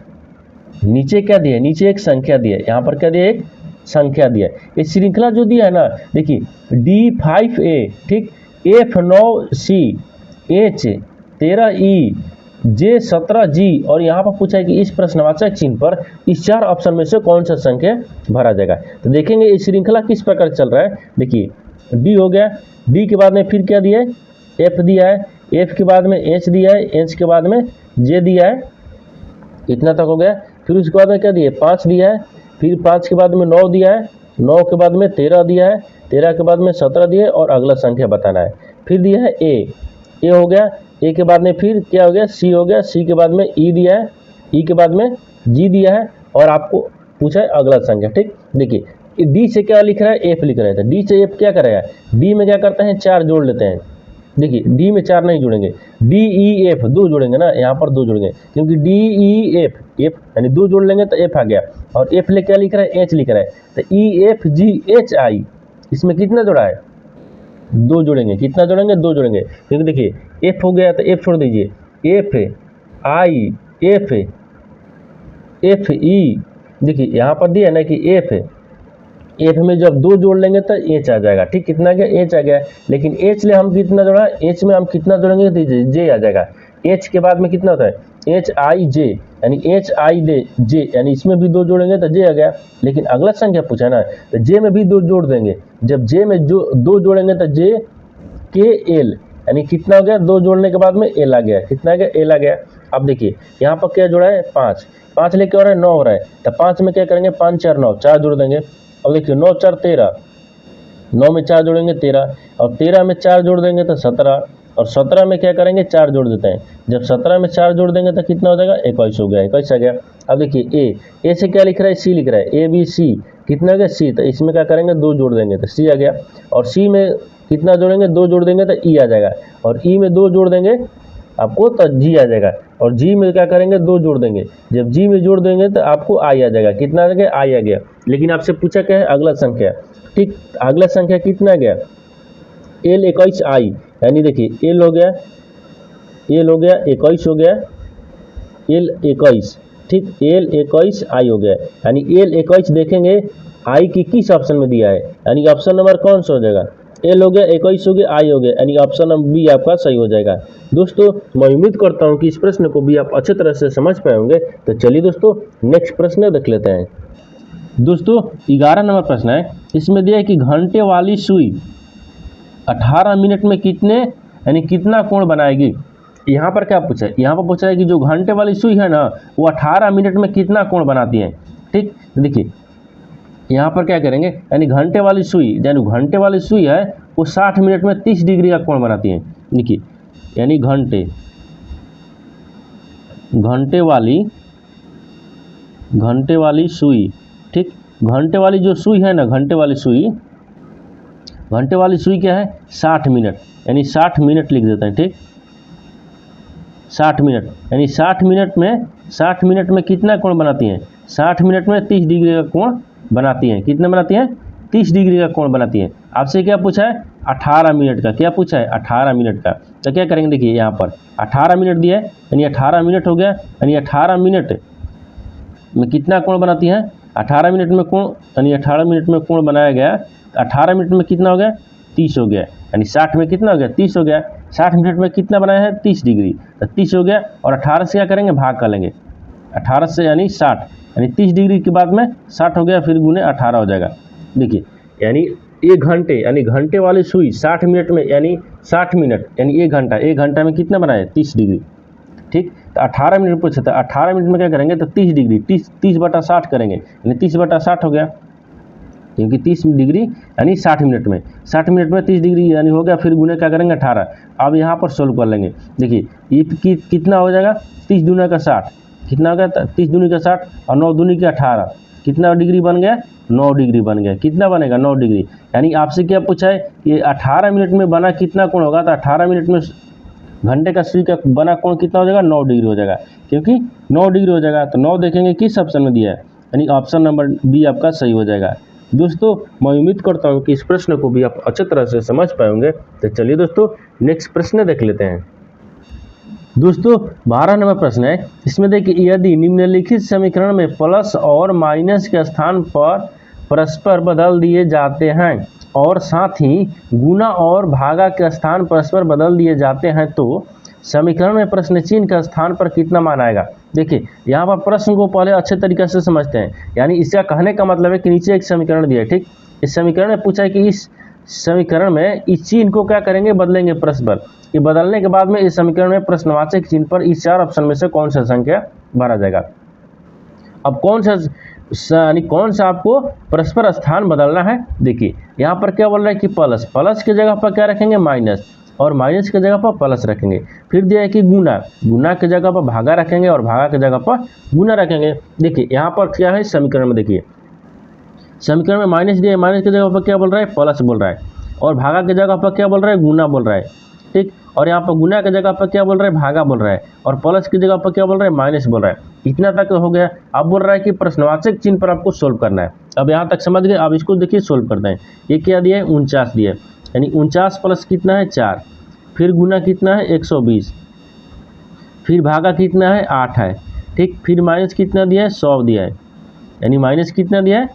नीचे क्या दिया है, नीचे एक संख्या दी है, यहाँ पर क्या दिया है, एक संख्या दिया है। ये श्रृंखला जो दिया है ना, देखिए D5A, ठीक, F9C, H13E, J17G, और यहाँ पर पूछा है कि इस प्रश्नवाचक चिन्ह पर इस 4 ऑप्शन में से कौन सा संख्या भरा जाएगा। तो देखेंगे ये श्रृंखला किस प्रकार चल रहा है। देखिए D हो गया, D के बाद में फिर क्या दिया है, F दिया है, F के बाद में H दिया है, H के बाद में J दिया है, इतना तक हो गया। फिर उसके बाद में क्या दिया है, 5 दिया है, फिर 5 के बाद में 9 दिया है, 9 के बाद में 13 दिया है, 13 के बाद में 17 दिया है, और अगला संख्या बताना है। फिर दिया है ए हो गया, ए के बाद में फिर क्या हो गया, सी हो गया, सी के बाद में ई दिया है, ई के बाद में जी दिया है, और आपको पूछा है अगला संख्या, ठीक। देखिए डी से क्या लिख रहा है, एफ लिख रहा है, तो डी से एफ क्या करेगा, डी में क्या करते हैं 4 जोड़ लेते हैं। देखिए डी में 4 नहीं जुड़ेंगे, डी ई एफ 2 जुड़ेंगे ना, यहाँ पर 2 जुड़ेंगे क्योंकि डी ई एफ एफ यानी 2 जोड़ लेंगे तो एफ आ गया, और एफ ले क्या लिख रहा है, एच लिख रहा है, तो E F G H I, इसमें कितना जोड़ा है, 2 जोड़ेंगे। कितना जोड़ेंगे, 2 जोड़ेंगे, क्योंकि देखिए एफ हो गया तो एफ छोड़ दीजिए, F I F F E, देखिए यहाँ पर दिया ना कि एफ में जब 2 जोड़ लेंगे तो एच आ जाएगा। ठीक, कितना आ गया, एच आ गया। लेकिन एच ले हम कितना जोड़ा, एच में हम कितना जोड़ेंगे तो जे आ जाएगा। एच के बाद में कितना होता है, एच आई जे, यानी एच आई जे, यानी इसमें भी 2 जोड़ेंगे तो जे आ गया। लेकिन अगला संख्या पूछा ना, तो जे में भी 2 जोड़ देंगे। जब जे में जो 2 जोड़ेंगे तो जे के एल, यानी कितना हो गया, 2 जोड़ने के बाद में एल आ गया। कितना आ गया, एल आ गया। अब देखिए यहाँ पर क्या जोड़ा है, 5, 5 लेके हो रहा है 9 हो रहा है, तो 5 में क्या करेंगे, 5 4 9, 4 जोड़ देंगे। अब देखिए 9 4 13, 9 में 4 जोड़ेंगे 13, और 13 में 4 जोड़ देंगे तो 17, और 17 में क्या करेंगे, 4 जोड़ देते हैं। जब 17 में 4 जोड़ देंगे तो कितना हो जाएगा, 21 हो गया, 21 आ गया। अब देखिए ए से क्या लिख रहा है, सी लिख रहा है, ए बी सी, कितना हो गया सी, तो इसमें क्या करेंगे 2 जोड़ देंगे तो सी आ गया। और सी में कितना जोड़ेंगे, 2 जोड़ देंगे तो ई आ जाएगा, और ई में 2 जोड़ देंगे आपको तो जी आ जाएगा, और जी में क्या करेंगे 2 जोड़ देंगे। जब जी में जोड़ देंगे तो आपको आई आ जाएगा। कितना आ गया, आई आ गया। लेकिन आपसे पूछा क्या है, अगला संख्या। ठीक, अगला संख्या कितना गया, एल 21 आई, यानी देखिए एल हो गया 21 हो गया, एल 21। ठीक, एल 21 आई हो गया, यानी एल 21 देखेंगे आई की किस ऑप्शन में दिया है, यानी ऑप्शन नंबर कौन सा हो जाएगा, एल हो गया, 21 हो गया, आई हो गया, यानी ऑप्शन नंबर बी आपका सही हो जाएगा। दोस्तों मैं उम्मीद करता हूं कि इस प्रश्न को भी आप अच्छे तरह से समझ पाए होंगे। तो चलिए दोस्तों नेक्स्ट प्रश्न देख लेते हैं। दोस्तों 11 नंबर प्रश्न है, इसमें दिया है कि घंटे वाली सुई 18 मिनट में कितने यानी कितना कोण बनाएगी। यहाँ पर क्या पूछा है, यहाँ पर पूछा है कि जो घंटे वाली सुई है ना वो 18 मिनट में कितना कोण बनाती है। ठीक, देखिए यहाँ पर क्या करेंगे, यानी घंटे वाली सुई, यानी घंटे वाली सुई है वो 60 मिनट में 30 डिग्री का कोण बनाती है। देखिए यानी घंटे वाली सुई, ठीक, घंटे वाली जो सुई है ना, घंटे वाली सुई क्या है 60 मिनट, यानी 60 मिनट लिख देते हैं। ठीक, 60 मिनट, यानी 60 मिनट में कितना कोण बनाती हैं, 60 मिनट में 30 डिग्री का कोण बनाती हैं। कितना बनाती हैं, 30 डिग्री का कोण बनाती हैं। आपसे क्या पूछा है, 18 मिनट का, क्या पूछा है 18 मिनट का। तो क्या करेंगे, देखिए यहाँ पर 18 मिनट दिया है, यानी 18 मिनट हो गया, यानी 18 मिनट में कितना कोण बनाती हैं, 18 मिनट में कोण, यानी 18 मिनट में कोण बनाया गया, 18 मिनट में कितना हो गया 30 हो गया, यानी 60 में कितना हो गया 30 हो गया। 60 मिनट में कितना बनाया है 30 डिग्री, तो 30 हो गया, और 18 से क्या करेंगे भाग कर लेंगे, 18 से यानी 60, यानी 30 डिग्री के बाद में 60 हो गया, फिर गुने 18 हो जाएगा। देखिए यानी 1 घंटे, यानी घंटे वाली सुई 60 मिनट में, यानी 60 मिनट यानी 1 घंटा, 1 घंटा में कितना बनाए 30 डिग्री। ठीक, तो 18 मिनट पूछा था, 18 मिनट में क्या करेंगे तो 30 डिग्री, 30 बटा 60 करेंगे, यानी 30 बटा 60 हो गया, क्योंकि 30 डिग्री यानी 60 मिनट में, 60 मिनट में 30 डिग्री यानी हो गया, फिर गुने क्या करेंगे 18। अब यहाँ पर सोल्व कर लेंगे। देखिए ये कितना हो जाएगा, 30 दूना का 60, कितना हो गया 30 दूनी का 60, और 9 दूनी का 18, कितना डिग्री बन गया 9 डिग्री बन गया। कितना बनेगा 9 डिग्री, यानी आपसे क्या पूछा है, ये 18 मिनट में बना कितना कोण होगा, तो 18 मिनट में घंटे का सुई का बना कोण कितना हो जाएगा 9 डिग्री हो जाएगा, क्योंकि 9 डिग्री हो जाएगा। तो 9 देखेंगे किस ऑप्शन में दिया है, यानी ऑप्शन नंबर बी आपका सही हो जाएगा। दोस्तों मैं उम्मीद करता हूँ कि इस प्रश्न को भी आप अच्छी तरह से समझ पाएंगे। तो चलिए दोस्तों नेक्स्ट प्रश्न देख लेते हैं। दोस्तों 12 नंबर प्रश्न है, इसमें देखिए यदि निम्नलिखित समीकरण में प्लस और माइनस के स्थान पर परस्पर बदल दिए जाते हैं और साथ ही गुना और भागा के स्थान परस्पर बदल दिए जाते हैं तो समीकरण में प्रश्न चिन्ह का स्थान पर कितना मान आएगा। देखिए यहाँ पर प्रश्न को पहले अच्छे तरीके से समझते हैं, यानी इसका कहने का मतलब है कि नीचे एक समीकरण दिया है। ठीक, इस समीकरण में पूछा है कि इस समीकरण में इस चिन्ह को क्या करेंगे, बदलेंगे प्रश्न पर। ये बदलने के बाद में इस समीकरण में प्रश्नवाचक चिन्ह पर इस 4 ऑप्शन में से कौन सा संख्या भरा जाएगा। अब कौन सा आपको परस्पर स्थान बदलना है। देखिए यहाँ पर क्या बोल रहा है कि प्लस के जगह पर क्या रखेंगे माइनस, और माइनस के जगह पर प्लस रखेंगे। फिर दिया है कि गुना के जगह पर भागा रखेंगे, और भागा के जगह पर गुना रखेंगे। देखिए यहाँ पर क्या है समीकरण में, देखिए समीकरण में माइनस दिया है, माइनस की जगह पर क्या बोल रहा है, प्लस बोल रहा है, और भागा की जगह पर क्या बोल रहा है, गुना बोल रहा है, ठीक। और यहाँ पर गुना की जगह पर क्या बोल रहा है, भागा बोल रहा है, और प्लस की जगह पर क्या बोल रहा है, माइनस बोल रहा है। इतना तक हो गया। अब बोल रहा है कि प्रश्नवाचक चिन्ह पर आपको सोल्व करना है। अब यहाँ तक समझ गए। अब इसको देखिए सोल्व करते हैं। ये क्या दिया है, 49 दिया है, यानी 49 प्लस कितना है, 4, फिर गुना कितना है, 120, फिर भागा कितना है, 8 है, ठीक। फिर माइनस कितना दिया है, 100 दिया है, यानी माइनस कितना दिया है,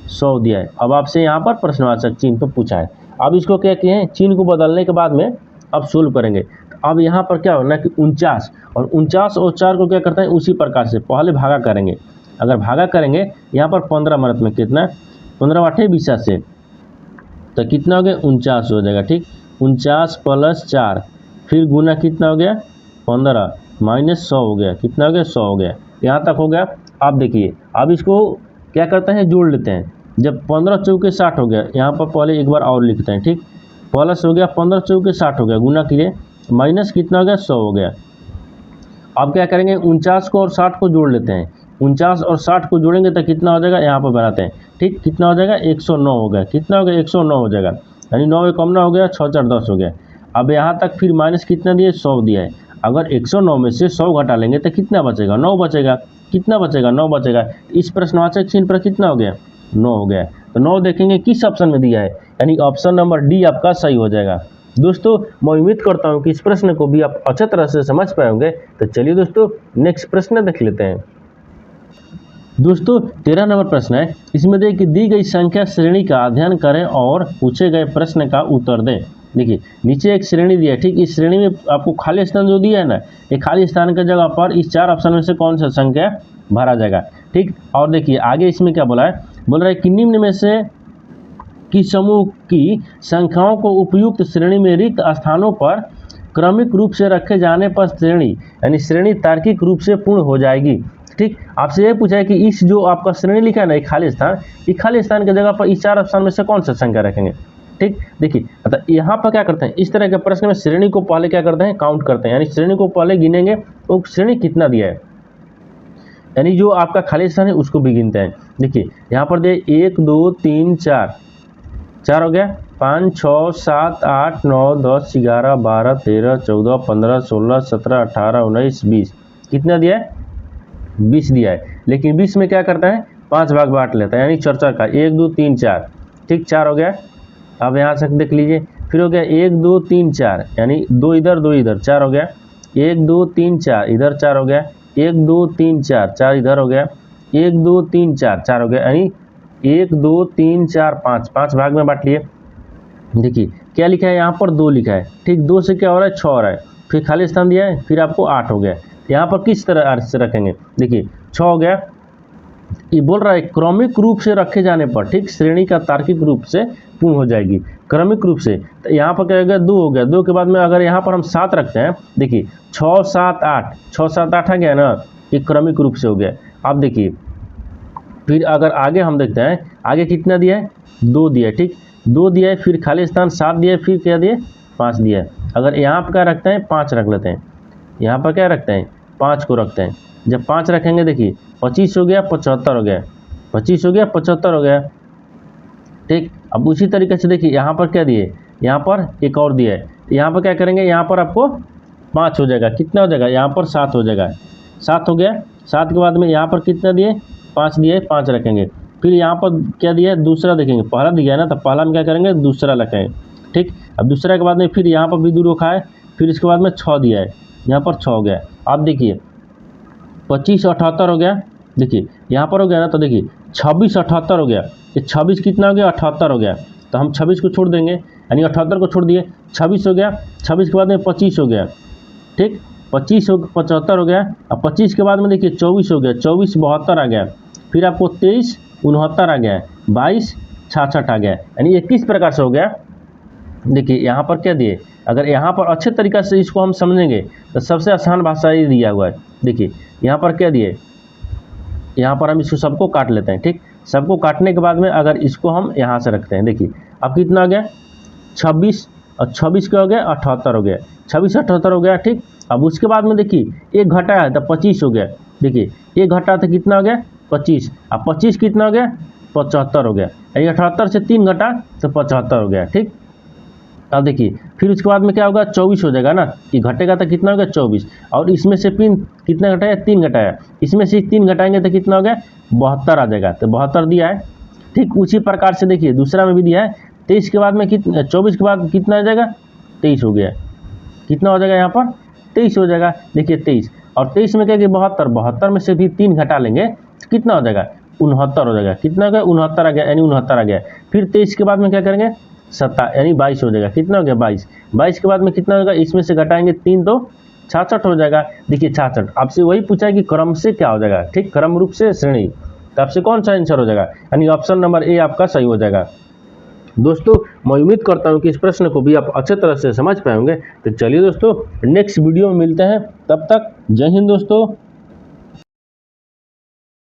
100 दिया है। अब आपसे यहाँ पर प्रश्नवाचक चिन्ह पर पूछा है। अब इसको क्या किए हैं, चिन्ह को बदलने के बाद में अब सोल्व करेंगे। अब यहाँ पर क्या होना कि 49 और 4 को क्या करते हैं, उसी प्रकार से पहले भागा करेंगे। अगर भागा करेंगे यहाँ पर 15 मरत में कितना, 15 8 20 से, तो कितना हो गया, 49 हो जाएगा, ठीक। 49 प्लस 4, फिर गुना कितना हो गया, 15 माइनस 100 हो गया, कितना हो गया, 100 हो गया। यहाँ तक हो गया। आप देखिए अब इसको क्या करते हैं, जोड़ लेते हैं। जब 15 चौके 60 हो गया, यहाँ पर पहले एक बार और लिखते हैं, ठीक। प्लस हो गया, 15 चौके 60 हो गया, गुना किए, माइनस कितना हो गया, 100 हो गया। अब क्या करेंगे, 49 को और 60 को जोड़ लेते हैं। 49 और 60 को जोड़ेंगे तो कितना हो जाएगा, यहाँ पर बनाते हैं, ठीक। कितना हो जाएगा, 109 हो गया, कितना हो गया, 109 हो जाएगा, यानी 9 कम ना हो गया, 6 4 10 हो गया। अब यहाँ तक फिर माइनस कितना दिए, 100 दिया है। अगर 109 में से 100 घटा लेंगे तो कितना बचेगा, 9 बचेगा, कितना बचेगा, 9 बचेगा। इस प्रश्नवाचक चिन्ह पर कितना हो गया, 9 हो गया। तो 9 देखेंगे किस ऑप्शन में दिया है, यानी ऑप्शन नंबर डी आपका सही हो जाएगा। दोस्तों मैं उम्मीद करता हूं कि इस प्रश्न को भी आप अच्छे तरह से समझ पाए होंगे। तो चलिए दोस्तों नेक्स्ट प्रश्न देख लेते हैं। दोस्तों 13 नंबर प्रश्न है। इसमें देखिए कि दी गई संख्या श्रेणी का अध्ययन करें और पूछे गए प्रश्न का उत्तर दें। देखिए नीचे एक श्रेणी दी है, ठीक। इस श्रेणी में आपको खाली स्थान जो दिया है ना, ये खाली स्थान की जगह पर इस 4 ऑप्शन में से कौन सा संख्या भरा जाएगा, ठीक। और देखिए आगे इसमें क्या बोला है, बोल रहा है कि निम्न में से कि समूह की संख्याओं को उपयुक्त श्रेणी में रिक्त स्थानों पर क्रमिक रूप से रखे जाने पर श्रेणी, यानी श्रेणी तार्किक रूप से पूर्ण हो जाएगी, ठीक। आपसे ये पूछा है कि इस जो आपका श्रेणी लिखा है ना, खाली स्थान, इस खाली स्थान की जगह पर इस 4 ऑप्शन में से कौन सा संख्या रखेंगे, ठीक। देखिए अतः यहाँ पर क्या करते हैं, इस तरह के प्रश्न में श्रेणी को पहले क्या करते हैं, काउंट करते हैं, यानी श्रेणी को पहले गिनेंगे वो श्रेणी कितना दिया है, यानी जो आपका खाली स्थान है उसको भी गिनते हैं। देखिए यहाँ पर दे 1 2 3 4 4 हो गया, 5 6 7 8 9 10 11 12 13 14 15 16 17 18 19 20, कितना दिया है, 20 दिया है। लेकिन 20 में क्या करता है, 5 भाग बांट लेता है, यानी 4 का 1 2 3 4, ठीक। 4 हो गया। अब यहाँ से देख लीजिए, फिर हो गया 1 2 3 4, यानी 2 इधर 2 इधर, 4 हो गया। 1 2 3 4 इधर 4 हो गया, 1 2 3 4 4 इधर हो गया, 1 2 3 4 4 हो गया, यानी 1 2 3 4 5 5 भाग में बांट लिए। देखिए क्या लिखा है, यहाँ पर 2 लिखा है, ठीक। 2 से क्या हो रहा है, 6 हो रहा है, फिर खाली स्थान दिया है, फिर आपको 8 हो गया। यहाँ पर किस तरह से रखेंगे, देखिए 6 हो गया, ये बोल रहा है क्रमिक रूप से रखे जाने पर, ठीक। श्रेणी का तार्किक रूप से पूर्ण हो जाएगी, क्रमिक रूप से। तो यहाँ पर क्या हो गया, 2 हो गया। 2 के बाद में अगर यहाँ पर हम 7 रखते हैं, देखिए 6 7 8, 6 7 8 आ गया ना, ये क्रमिक रूप से हो गया। अब देखिए फिर अगर आगे हम देखते हैं, आगे कितना दिया है, 2 दिया है, ठीक। 2 दिया है, फिर खाली स्थान 7 दिया है, फिर क्या दिया, 5 दिया है। अगर यहाँ पर क्या रखते हैं, 5 रख लेते हैं, यहाँ पर क्या रखते हैं, 5 को रखते हैं। जब 5 रखेंगे देखिए 25 हो गया, 75 हो गया, 25 हो गया, 75 हो गया, ठीक। अब उसी तरीके से देखिए यहाँ पर क्या दिए, यहाँ पर एक और दिया है, यहाँ पर क्या करेंगे, यहाँ पर आपको 5 हो जाएगा, कितना हो जाएगा, यहाँ पर 7 हो जाएगा, 7 हो गया। 7 के बाद में यहाँ पर कितना दिए, 5 दिए, 5 रखेंगे। फिर यहाँ पर क्या दिया है, दूसरा देखेंगे, पहला दिया है ना, तो पहला में क्या करेंगे, दूसरा रखेंगे, ठीक। अब दूसरा के बाद में फिर यहाँ पर भी 2 रखा है, फिर इसके बाद में 6 दिया है, यहाँ पर 6 हो गया। आप देखिए 25 78 हो गया, देखिए यहाँ पर हो गया ना, तो देखिए 26 78 हो गया, ये 26 कितना हो गया, 78 हो गया। तो हम 26 को छोड़ देंगे, यानी 78 को छोड़ दिए, 26 हो गया। 26 के बाद में 25 हो गया, ठीक। 25 हो 75 हो गया। अब 25 के बाद में देखिए 24 हो गया, 24 72 आ गया, फिर आपको 23 69 आ गया, 22 66 आ गया, यानी 21 प्रकार से हो गया। देखिए यहाँ पर क्या दिए, अगर यहाँ पर अच्छे तरीक़ा से इसको हम समझेंगे तो सबसे आसान भाषा ये दिया हुआ है। देखिए यहाँ पर क्या दिए, यहाँ पर हम इसको सबको काट लेते हैं, ठीक। सबको काटने के बाद में अगर इसको हम यहाँ से रखते हैं, देखिए अब कितना हो गया, 26 और 26 का हो गया 78 हो गया, 26 78 हो गया, ठीक। अब उसके बाद में देखिए एक घटा है तो 25 हो गया, देखिए एक घटा तो कितना हो गया, 25। अब 25 कितना हो गया, 75 हो गया, यानी 78 से 3 घटा तो 75 हो गया। ठीक, अब देखिए फिर उसके बाद में क्या होगा, 24 हो जाएगा ना, कि घटेगा तो कितना हो गया 24, और इसमें से पिन कितना घटाया, 3 घटाया, इसमें से 3 घटाएंगे तो कितना हो गया 72 आ जाएगा, तो 72 दिया है। ठीक उसी प्रकार से देखिए दूसरा में भी दिया है, 23 के बाद में कितना, 24 के बाद कितना आ जाएगा 23 हो गया, कितना हो जाएगा यहाँ पर 23 हो जाएगा। देखिए 23 और 23 में क्या कि 72, 72 में से भी 3 घटा लेंगे तो कितना हो जाएगा 69 हो जाएगा, कितना हो गया 69 आ गया, यानी 69 आ गया। फिर 23 के बाद में क्या करेंगे 7 यानी 22 हो जाएगा, कितना हो गया 22, 22 के बाद में कितना होगा, इसमें से घटाएंगे 3 तो 66 हो जाएगा। देखिए 66, आपसे वही पूछा है कि क्रम से क्या हो जाएगा, ठीक क्रम रूप से श्रेणी, तो आपसे कौन सा आंसर हो जाएगा, यानी ऑप्शन नंबर ए आपका सही हो जाएगा। दोस्तों मैं उम्मीद करता हूं कि इस प्रश्न को भी आप अच्छे तरह से समझ पाएंगे। तो चलिए दोस्तों नेक्स्ट वीडियो में मिलते हैं, तब तक जय हिंद दोस्तों।